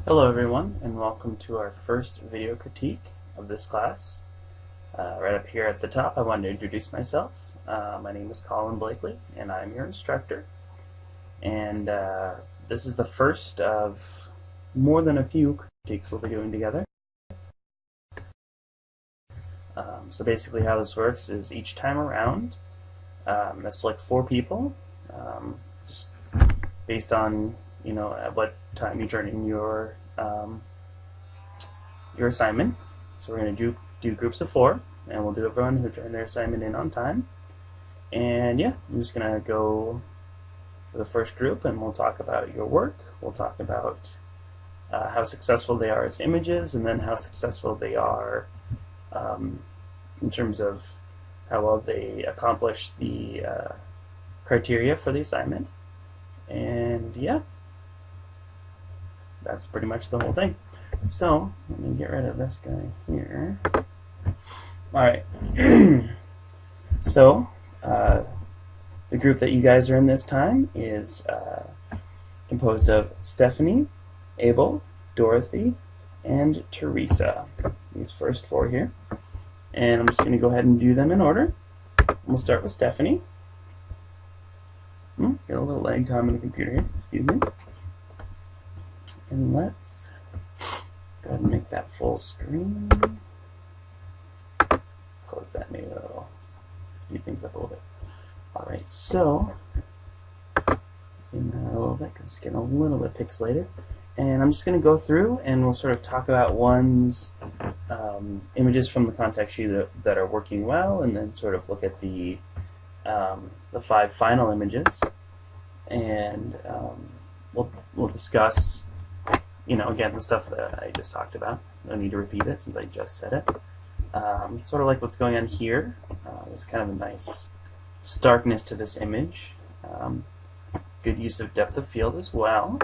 Hello everyone, and welcome to our first video critique of this class. Right up here at the top, I wanted to introduce myself. My name is Colin Blakely, and I'm your instructor. And this is the first of more than a few critiques we'll be doing together. So basically how this works is each time around, I select 4 people, just based on at what time you turn in your assignment. So we're going to do groups of 4, and we'll do everyone who turned their assignment in on time. And yeah, I'm just going to go for the first group, and we'll talk about your work. We'll talk about how successful they are as images, and then how successful they are in terms of how well they accomplish the criteria for the assignment. And yeah, that's pretty much the whole thing. So let me get rid of this guy here. Alright. So the group that you guys are in this time is composed of Stephanie, Abel, Dorothy, and Teresa. These first 4 here. And I'm just going to go ahead and do them in order. We'll start with Stephanie. Get a little lag time on the computer here, excuse me. And let's go ahead and make that full screen. Close that, maybe that'll speed things up a little bit. Alright, so zoom that out a little bit because it's getting a little bit pixelated. And I'm just going to go through and we'll sort of talk about one's images from the contact sheet that are working well, and then sort of look at the 5 final images, and we'll discuss, again, the stuff that I just talked about. No need to repeat it since I just said it. Sort of like what's going on here. There's kind of a nice starkness to this image. Good use of depth of field as well.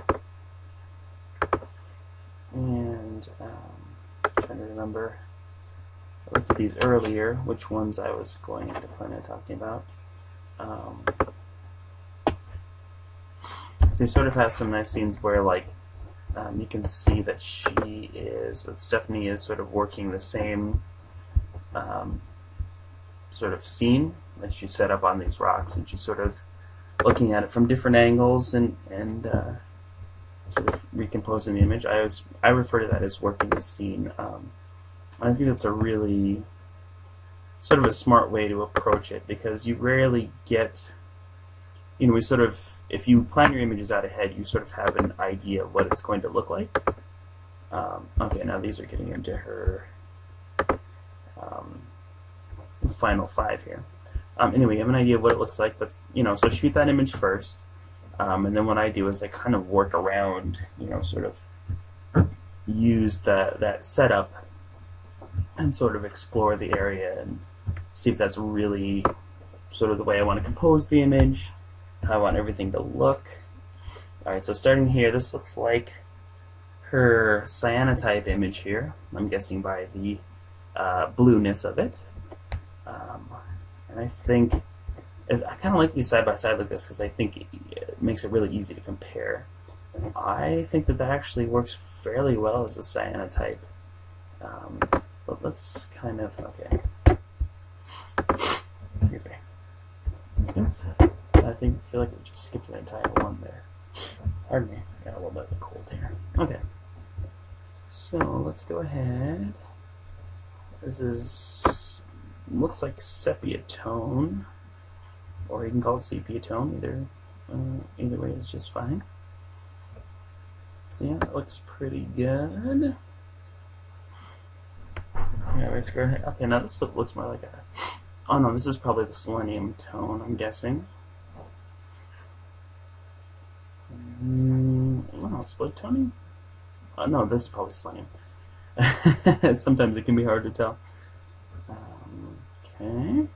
And I'm trying to remember, I looked at these earlier, which ones I was going to plan on talking about. So you sort of have some nice scenes where, like, you can see that Stephanie is sort of working the same sort of scene that she set up on these rocks, and she's sort of looking at it from different angles and sort of recomposing the image. I refer to that as working the scene. I think that's a really sort of a smart way to approach it, because you rarely get, we sort of, if you plan your images out ahead, you sort of have an idea of what it's going to look like. Okay, now these are getting into her final 5 here. Anyway, you have an idea of what it looks like, but so shoot that image first, and then what I do is I kind of work around, sort of use that setup and sort of explore the area and see if that's really sort of the way I want to compose the image, how I want everything to look. Alright, so starting here, this looks like her cyanotype image here, I'm guessing by the blueness of it. And I think, I kind of like these side by side like this because I think it makes it really easy to compare. I think that actually works fairly well as a cyanotype. But let's kind of, okay. Excuse me. Oops. I feel like we just skipped an entire one there. Pardon me, got a little bit of a cold here. Okay. So let's go ahead. This looks like sepia tone, or you can call it sepia tone. Either way is just fine. So yeah, that looks pretty good. Yeah, okay, now this looks more like a, oh no, this is probably the selenium tone, I'm guessing. Oh, split toning? Oh no, this is probably selenium. Sometimes it can be hard to tell. Okay.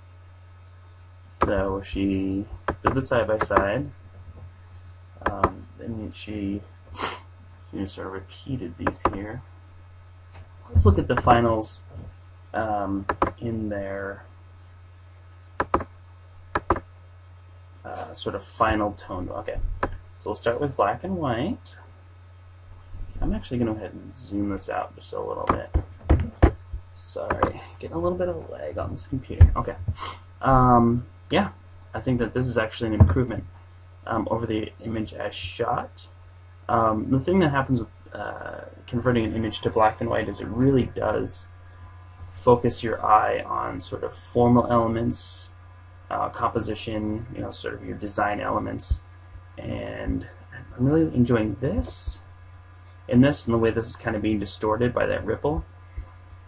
So she did the side by side. Then she sort of repeated these here. Let's look at the finals in their sort of final tone. Okay, so we'll start with black and white. I'm actually going to go ahead and zoom this out just a little bit. Sorry, getting a little bit of lag on this computer. Okay. Yeah, I think that this is actually an improvement over the image as shot. The thing that happens with converting an image to black and white is it really does focus your eye on sort of formal elements, composition, sort of your design elements, and I'm really enjoying this and the way this is kind of being distorted by that ripple.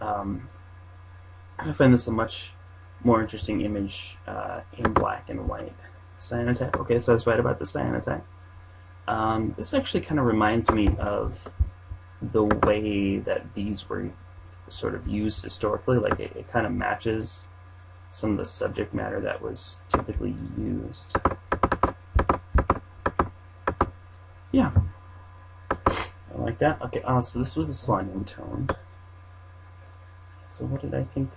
I find this a much more interesting image in black and white. Cyanotype. Okay, so I was right about the cyanotype. This actually kind of reminds me of the way that these were sort of used historically. Like it kind of matches some of the subject matter that was typically used. Yeah, I like that. Okay, so this was the selenium tone. So what did I think?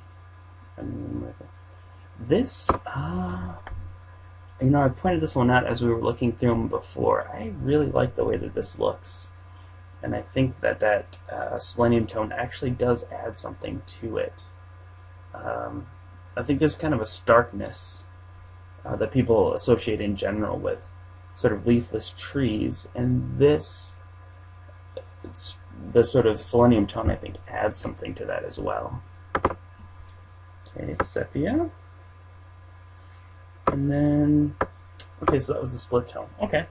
This, I pointed this one out as we were looking through them before. I really like the way that this looks, and I think that selenium tone actually does add something to it. I think there's kind of a starkness that people associate in general with sort of leafless trees, and the sort of selenium tone I think adds something to that as well. Okay, sepia. And then, okay, so that was a split tone. Okay,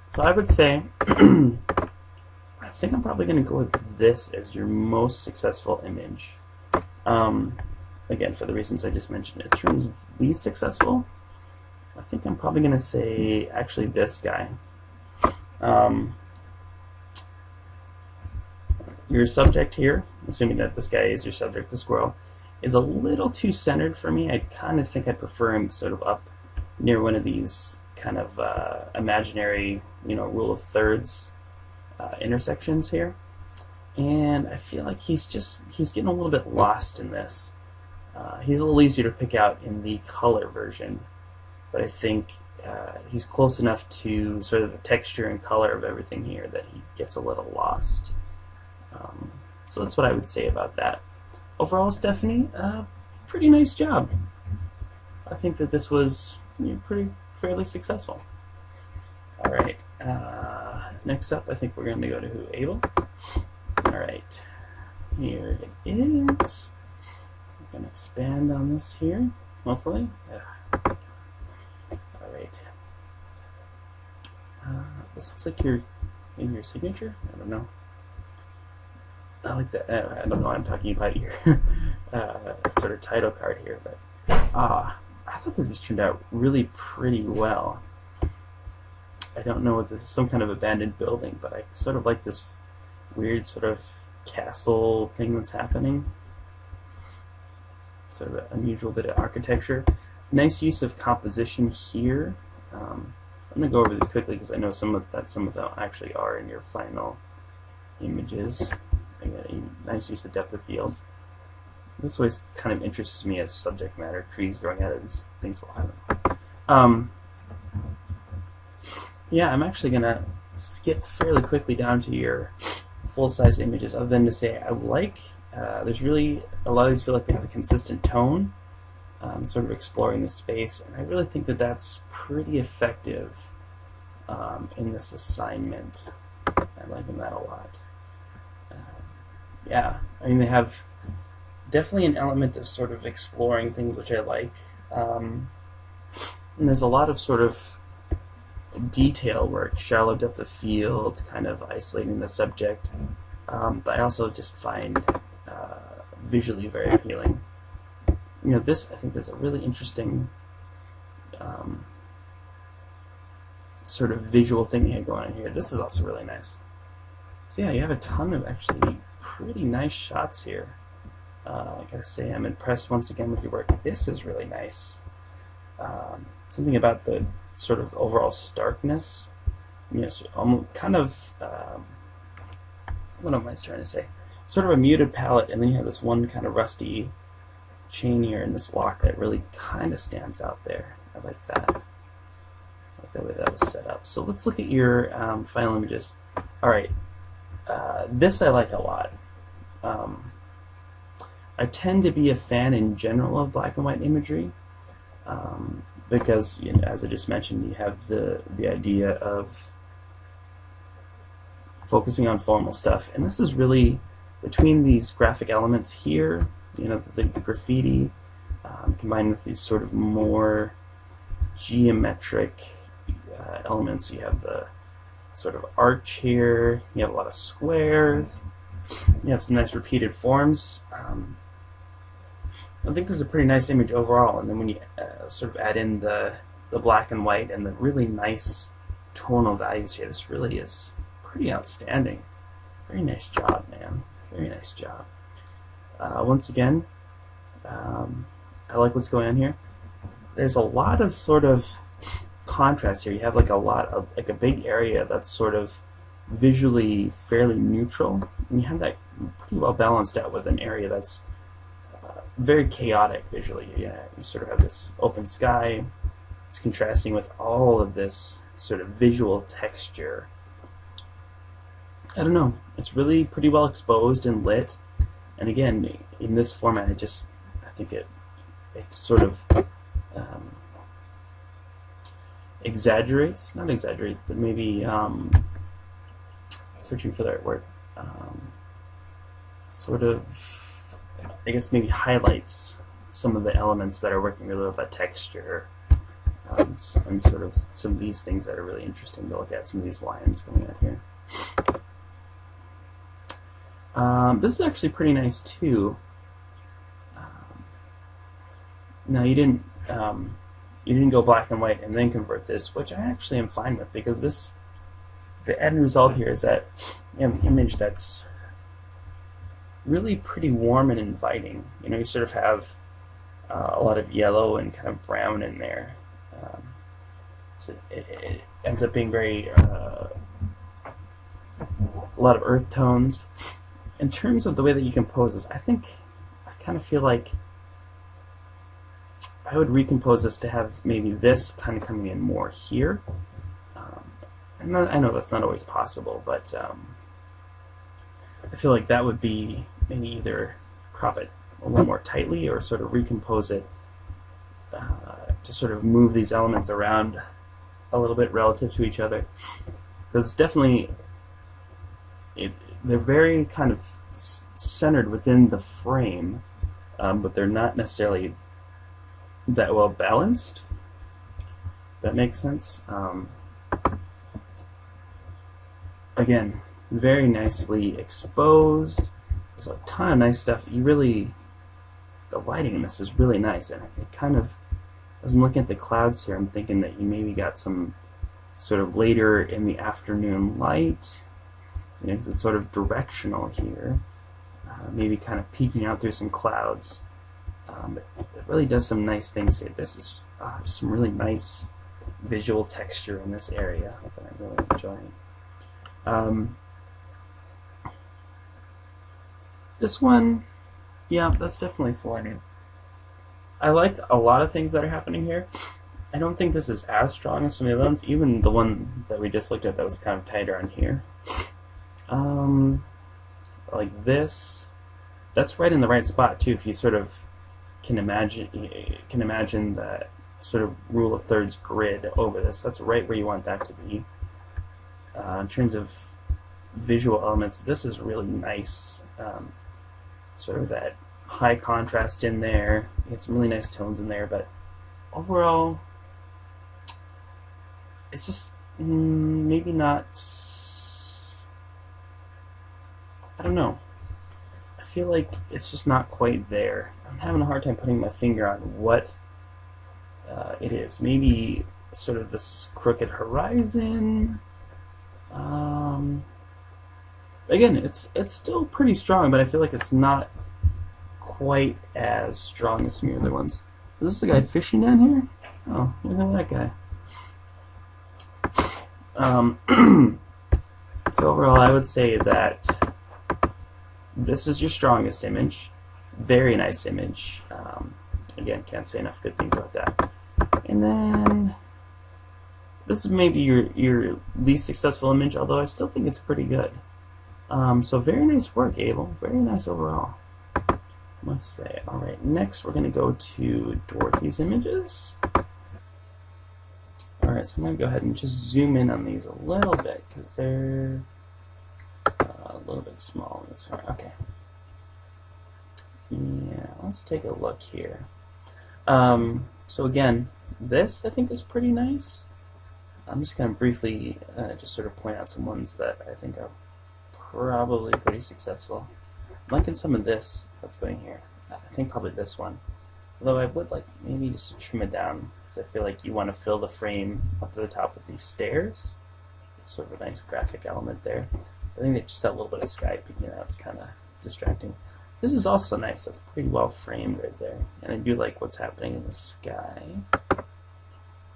so I would say, I think I'm probably going to go with this as your most successful image. Again, for the reasons I just mentioned. In terms of least successful, I think I'm probably going to say, actually, this guy. Your subject here, assuming that this guy is your subject, the squirrel, is a little too centered for me. I kind of think I prefer him sort of up near one of these kind of imaginary, rule of thirds intersections here. And I feel like he's getting a little bit lost in this. He's a little easier to pick out in the color version, but I think he's close enough to sort of the texture and color of everything here that he gets a little lost. So that's what I would say about that. Overall, Stephanie, pretty nice job. I think that this was fairly successful. All right, next up, I think we're going to go to who? Abel? All right, here it is. I'm going to expand on this here, hopefully. All right. This looks like you're in your signature? I don't know. I like that. I don't know what I'm talking about your sort of title card here, but I thought that this turned out really pretty well. I don't know if this is some kind of abandoned building, but I sort of like this weird sort of castle thing that's happening. Sort of an unusual bit of architecture. Nice use of composition here. I'm going to go over this quickly because I know some of them actually are in your final images. Nice use of depth of field. This always kind of interests me as subject matter, trees growing out of these things. Yeah, I'm actually going to skip fairly quickly down to your full-size images, other than to say I like, there's really, a lot of these feel like they have a consistent tone, sort of exploring the space, and I really think that that's pretty effective in this assignment. I'm liking that a lot. Yeah, I mean, they have definitely an element of sort of exploring things, which I like. And there's a lot of sort of detail work, shallow depth of field, kind of isolating the subject. But I also just find visually very appealing. This, I think, there's a really interesting sort of visual thing you have going on here. This is also really nice. So yeah, you have a ton of actually pretty nice shots here. I gotta say, I'm impressed once again with your work. This is really nice. Something about the sort of overall starkness. So kind of, what am I trying to say? Sort of a muted palette, and then you have this one kind of rusty chain here in this lock that really kind of stands out there. I like that. I like the way that was set up. So let's look at your final images. All right. This I like a lot. I tend to be a fan in general of black and white imagery because, as I just mentioned, you have the idea of focusing on formal stuff, and this is really between these graphic elements here, the graffiti, combined with these sort of more geometric elements. You have the sort of arch here, you have a lot of squares, you have some nice repeated forms. I think this is a pretty nice image overall, and then when you sort of add in the black and white and the really nice tonal values here, this really is pretty outstanding. Very nice job, man. Very nice job. Once again, I like what's going on here. There's a lot of sort of contrast here. You have like a big area that's sort of visually fairly neutral, and you have that pretty well balanced out with an area that's very chaotic visually. You sort of have this open sky. It's contrasting with all of this sort of visual texture. I don't know. It's really pretty well exposed and lit. And again, in this format, I think it sort of exaggerates, not exaggerate, but maybe searching for the right word, sort of, I guess maybe highlights some of the elements that are working really with that texture, and sort of some of these things that are really interesting to look at, some of these lines coming out here. This is actually pretty nice too. Now you didn't go black and white and then convert this, which I actually am fine with, because the end result here is that an image that's really pretty warm and inviting. You sort of have a lot of yellow and kind of brown in there. So it ends up being very a lot of earth tones. In terms of the way that you compose this, I kind of feel like I would recompose this to have maybe this kind of coming in more here. And I know that's not always possible, but I feel like that would be maybe either crop it a little more tightly or sort of recompose it to sort of move these elements around a little bit relative to each other. Because it's definitely, they're very kind of centered within the frame, but they're not necessarily that well balanced. That makes sense. Again, very nicely exposed. There's a ton of nice stuff. The lighting in this is really nice, and it kind of, as I'm looking at the clouds here, I'm thinking that you maybe got some sort of later in the afternoon light, because it's sort of directional here, maybe kind of peeking out through some clouds. It really does some nice things here. This is just some really nice visual texture in this area that I'm really enjoying. This one, yeah, that's definitely selenium. I like a lot of things that are happening here. I don't think this is as strong as some of the other ones, even the one that we just looked at that was kind of tighter on here. Like this, that's right in the right spot too. If you sort of can imagine that sort of rule of thirds grid over this, that's right where you want that to be. In terms of visual elements, this is really nice. Sort of that high contrast in there. You get some really nice tones in there, but overall, it's just maybe not. I don't know. I feel like it's just not quite there. I'm having a hard time putting my finger on what it is. Maybe sort of this crooked horizon. Again, it's still pretty strong, but I feel like it's not quite as strong as some of the other ones. Is this the guy fishing down here? Oh, look at that guy. So overall, I would say that this is your strongest image. Very nice image. Again, can't say enough good things about that. And then this is maybe your least successful image, although I still think it's pretty good. So very nice work, Abel. Very nice overall. Let's say. All right, next we're going to go to Dorothy's images. All right, so I'm going to go ahead and just zoom in on these a little bit because they're a little bit small in this one. Okay. Yeah, let's take a look here. So again, this I think is pretty nice. I'm just going to briefly just sort of point out some ones that I think are probably pretty successful. I'm liking some of this that's going here. I think probably this one. Although I would like maybe just to trim it down because I feel like you want to fill the frame up to the top with these stairs. It's sort of a nice graphic element there. I think that just that little bit of sky peeking out is kind of distracting. This is also nice. That's pretty well framed right there. And I do like what's happening in the sky.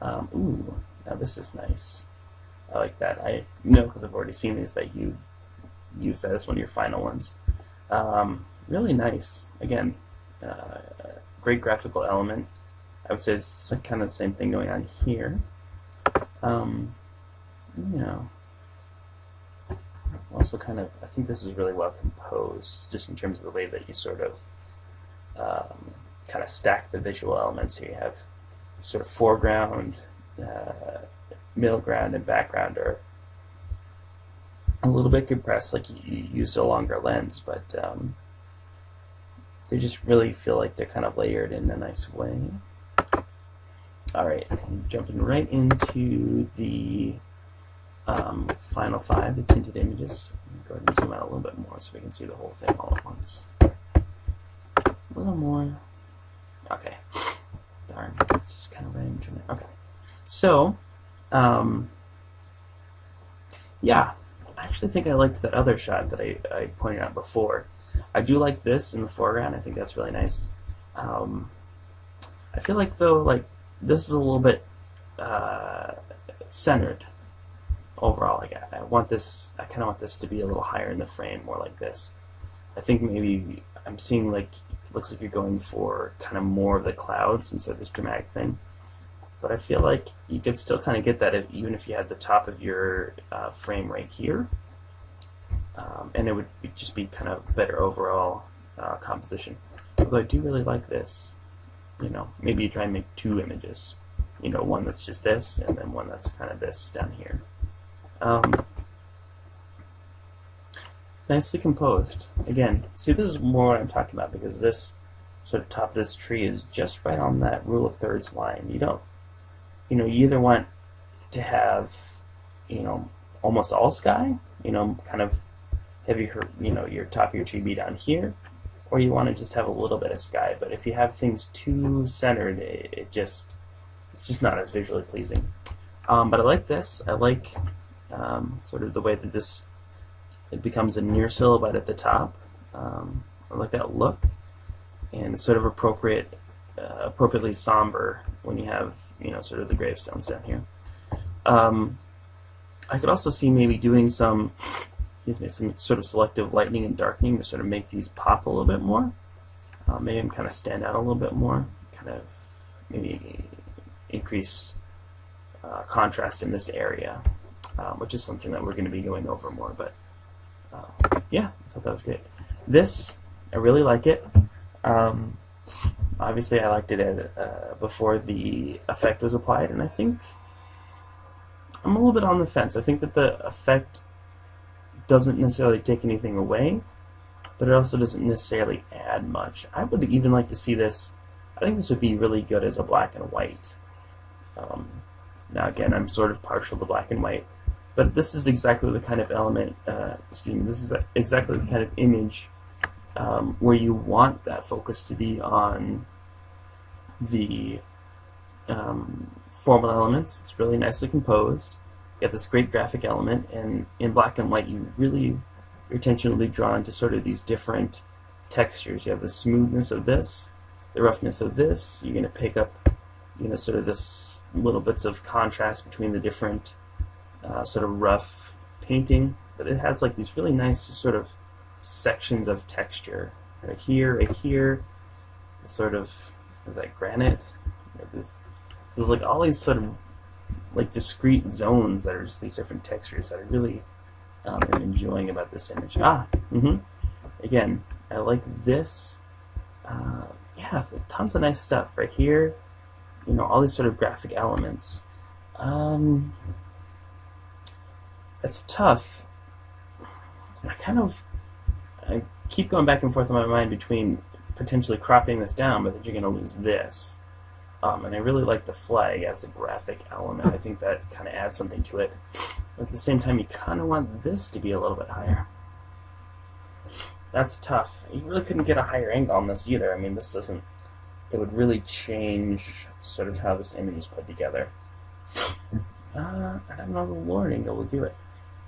Ooh, now this is nice. I like that. I know because I've already seen these that you use that as one of your final ones. Really nice. Again, great graphical element. I would say it's kind of the same thing going on here. You know, also kind of, I think this is really well composed, just in terms of the way that you sort of kind of stack the visual elements here. You have sort of foreground, middle ground, and background are a little bit compressed, like you use a longer lens, but they just really feel like they're kind of layered in a nice way. Alright, jumping right into the final 5, the tinted images. Go ahead and zoom out a little bit more so we can see the whole thing all at once. A little more. Okay. Darn, it's just kind of right in there. Okay. So, yeah, I actually think I liked that other shot that I pointed out before. I do like this in the foreground. I think that's really nice. I feel like, though, like this is a little bit centered overall. Like I want this. I kind of want this to be a little higher in the frame, more like this. I think maybe I'm seeing like it looks like you're going for kind of more of the clouds instead of this dramatic thing. But I feel like you could still kind of get that even if you had the top of your frame right here. And it would just be kind of better overall composition. Although I do really like this. You know, maybe you try and make 2 images. You know, one that's just this, and then one that's kind of this down here. Nicely composed. Again, see, this is more what I'm talking about because this sort of top of this tree is just right on that rule of thirds line. You don't, you know, you either want to have, you know, almost all sky, you know, kind of have your, you know, your top of your tree be down here, or you want to just have a little bit of sky. But if you have things too centered, it's just not as visually pleasing. But I like this. I like sort of the way that it becomes a near silhouette at the top. I like that look, and it's sort of appropriately somber when you have, you know, sort of the gravestones down here. I could also see maybe doing some sort of selective lightening and darkening to sort of make these pop a little bit more. Maybe them kind of stand out a little bit more, kind of maybe increase contrast in this area, which is something that we're going to be going over more. But yeah, I thought that was great. This, I really like it. Obviously, I liked it before the effect was applied, and I think I'm a little bit on the fence. I think that the effect doesn't necessarily take anything away, but it also doesn't necessarily add much. I would even like to see this. I think this would be really good as a black and white. Now again, I'm sort of partial to black and white, but this is exactly the kind of element, this is exactly the kind of image where you want that focus to be on the formal elements. It's really nicely composed. You have this great graphic element, and in black and white, your attention will be drawn to sort of these different textures. You have the smoothness of this, the roughness of this. You're going to pick up, you know, sort of this little bits of contrast between the different sort of rough painting. But it has like these really nice just sort of sections of texture right here, sort of like granite. You know, so there's like all these sort of like discrete zones that are just these different textures that are really am enjoying about this image. Again, I like this. Yeah, there's tons of nice stuff right here. You know, all these sort of graphic elements. It's tough. I keep going back and forth in my mind between potentially cropping this down, but then you're going to lose this. And I really like the flag as a graphic element. I think that kind of adds something to it. But at the same time, you kind of want this to be a little bit higher. That's tough. You really couldn't get a higher angle on this either. I mean, this doesn't... It would really change sort of how this image is put together. I don't know the lower angle will do it.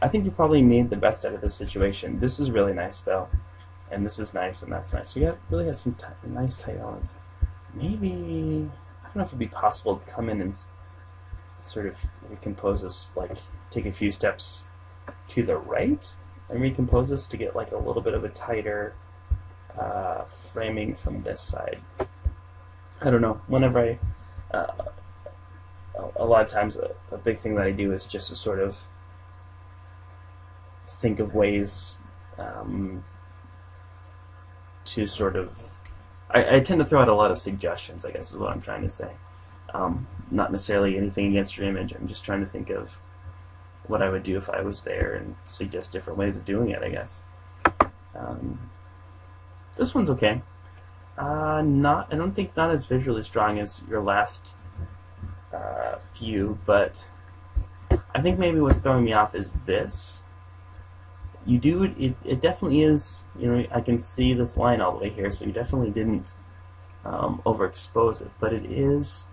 I think you probably made the best out of this situation. This is really nice, though. And this is nice, and that's nice. So you really have some nice tight elements. Maybe... I don't know if it'd be possible to come in and sort of recompose this, like take a few steps to the right and recompose this to get like a little bit of a tighter framing from this side. I don't know. Whenever a lot of times a big thing that I do is just to sort of think of ways to sort of I tend to throw out a lot of suggestions, I guess is what I'm trying to say. Not necessarily anything against your image. I'm just trying to think of what I would do if I was there and suggest different ways of doing it, I guess. This one's okay. I don't think not as visually strong as your last few, but I think maybe what's throwing me off is this. It definitely is, you know, I can see this line all the way here, so you definitely didn't overexpose it, but it is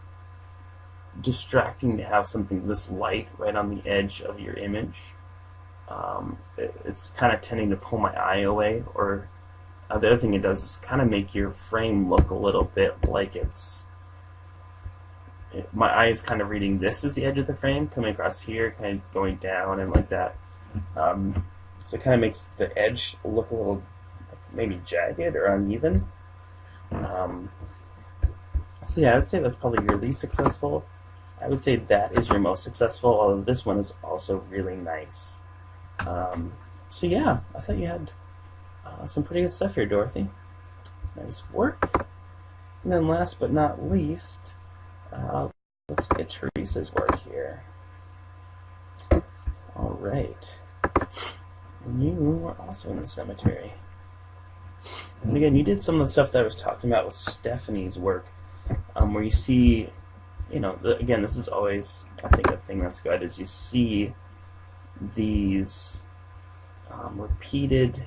distracting to have something this light right on the edge of your image. It's kind of tending to pull my eye away, or the other thing it does is kind of make your frame look a little bit like my eye is kind of reading this as the edge of the frame, coming across here, kind of going down and like that. So it kind of makes the edge look a little maybe jagged or uneven. So yeah, I would say that's probably your least successful. I would say that is your most successful, although this one is also really nice. So yeah, I thought you had some pretty good stuff here, Dorothy. Nice work. And then last but not least, let's look at Teresa's work here. All right. You were also in the cemetery. And again, you did some of the stuff that I was talking about with Stephanie's work, where you see, you know, again, this is always, I think, a thing that's good, is you see these repeated,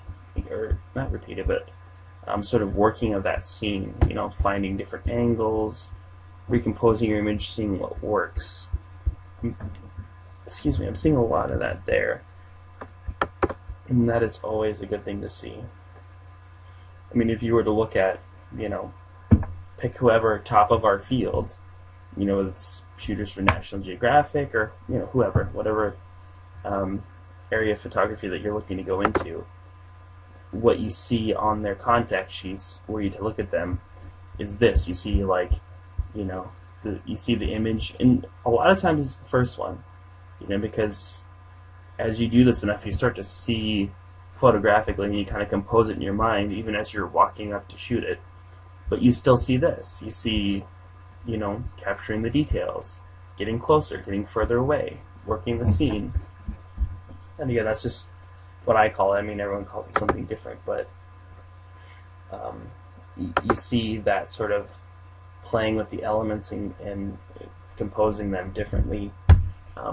or not repeated, but sort of working of that scene, you know, finding different angles, recomposing your image, seeing what works. Excuse me, I'm seeing a lot of that there. And that is always a good thing to see. I mean, if you were to look at, you know, pick whoever top of our field, you know, it's shooters for National Geographic or, you know, whoever, whatever area of photography that you're looking to go into, what you see on their contact sheets were you to look at them is this. You see, like, you know, you see the image, and a lot of times it's the first one, you know, because as you do this enough, you start to see photographically, and you kind of compose it in your mind, even as you're walking up to shoot it. But you still see this. You see, you know, capturing the details, getting closer, getting further away, working the scene. And again, that's just what I call it. I mean, everyone calls it something different, but you see that sort of playing with the elements and composing them differently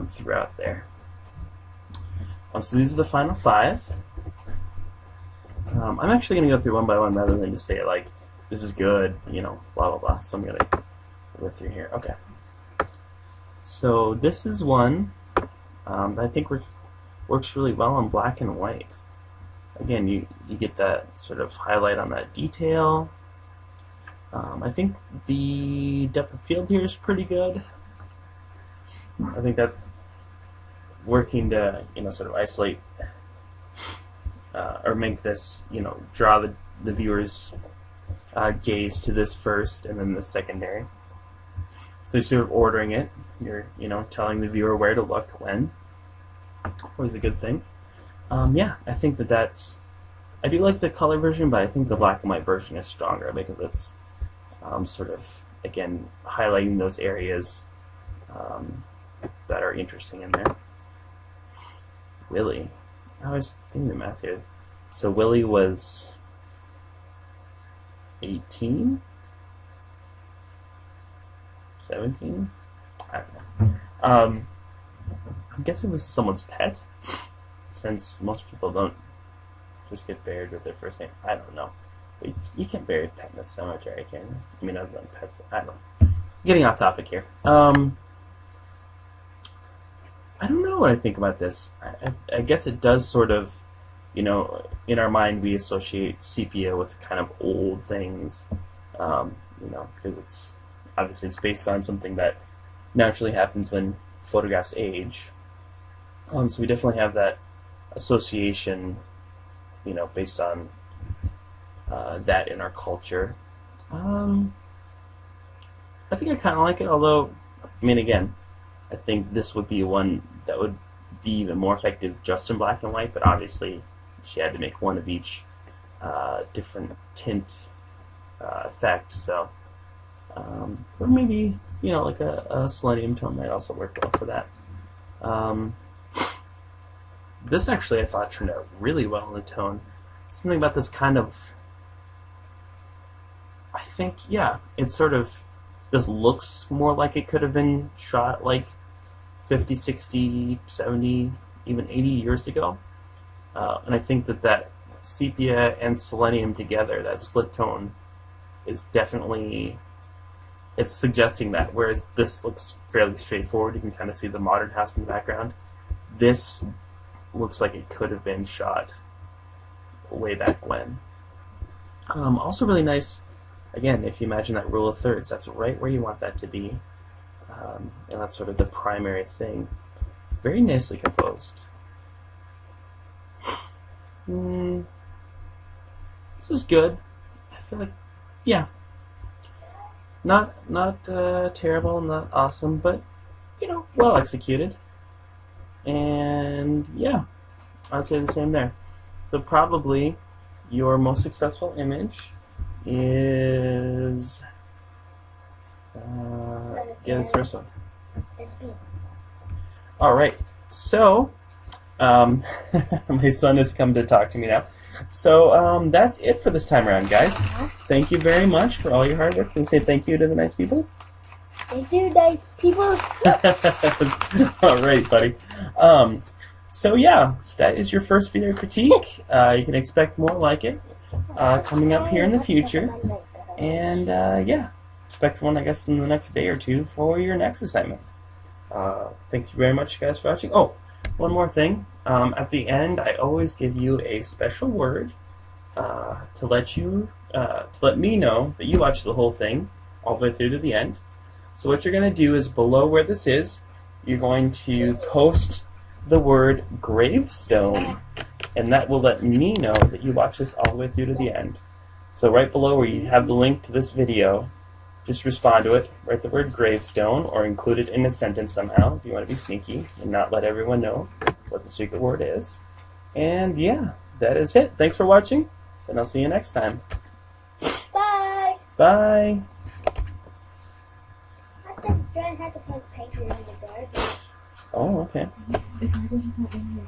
throughout there. So these are the final 5. I'm actually going to go through one by one rather than just say, like, this is good, you know, blah, blah, blah. So I'm going to go through here. Okay. So this is one that I think works really well on black and white. Again, you get that sort of highlight on that detail. I think the depth of field here is pretty good. I think that's working to, you know, sort of isolate or make this, you know, draw the viewer's gaze to this first and then the secondary. So you're sort of ordering it. You're, you know, telling the viewer where to look when. Always a good thing. Yeah, I think that's. I do like the color version, but I think the black and white version is stronger because it's sort of, again, highlighting those areas that are interesting in there. Willie. I was doing the math here. So Willie was 18? 17? I don't know. I'm guessing this is someone's pet, since most people don't just get buried with their first name. I don't know. But you can't bury a pet in a cemetery, can you? I mean, other than pets. I don't know. Getting off topic here. I don't know what I think about this. I guess it does sort of, you know, in our mind we associate sepia with kind of old things, you know, because it's obviously it's based on something that naturally happens when photographs age. So we definitely have that association, you know, based on that in our culture. I think I kind of like it, although, I mean, again, I think this would be one that would be even more effective just in black and white, but obviously she had to make one of each different tint effect, so or maybe, you know, like a selenium tone might also work well for that. This actually I thought turned out really well in the tone. Something about this kind of, I think, yeah, it's sort of, this looks more like it could have been shot like 50, 60, 70, even 80 years ago. And I think that sepia and selenium together, that split tone, is definitely, it's suggesting that, whereas this looks fairly straightforward, you can kind of see the modern house in the background. This looks like it could have been shot way back when. Also really nice, again, if you imagine that rule of thirds, that's right where you want that to be. And that's sort of the primary thing. Very nicely composed. This is good. I feel like, yeah, not terrible, not awesome, but, you know, well executed. And yeah, I'd say the same there. So probably your most successful image is yeah, this first one. All right, so my son has come to talk to me now. So that's it for this time around, guys. Thank you very much for all your hard work. Can you say thank you to the nice people? Thank you, nice people. All right, buddy. So yeah, that is your first video critique. You can expect more like it coming up here in the future. And yeah, expect one, I guess, in the next day or two for your next assignment. Thank you very much, guys, for watching. Oh, one more thing. At the end, I always give you a special word to let me know that you watched the whole thing all the way through to the end. So what you're going to do is below where this is, you're going to post the word gravestone, and that will let me know that you watched this all the way through to the end. So right below where you have the link to this video, just respond to it, write the word gravestone, or include it in a sentence somehow if you want to be sneaky and not let everyone know what the secret word is. And yeah, that is it. Thanks for watching, and I'll see you next time. Bye. Bye. I just had to put paper in the garbage. Oh, okay. The garbage is not in here.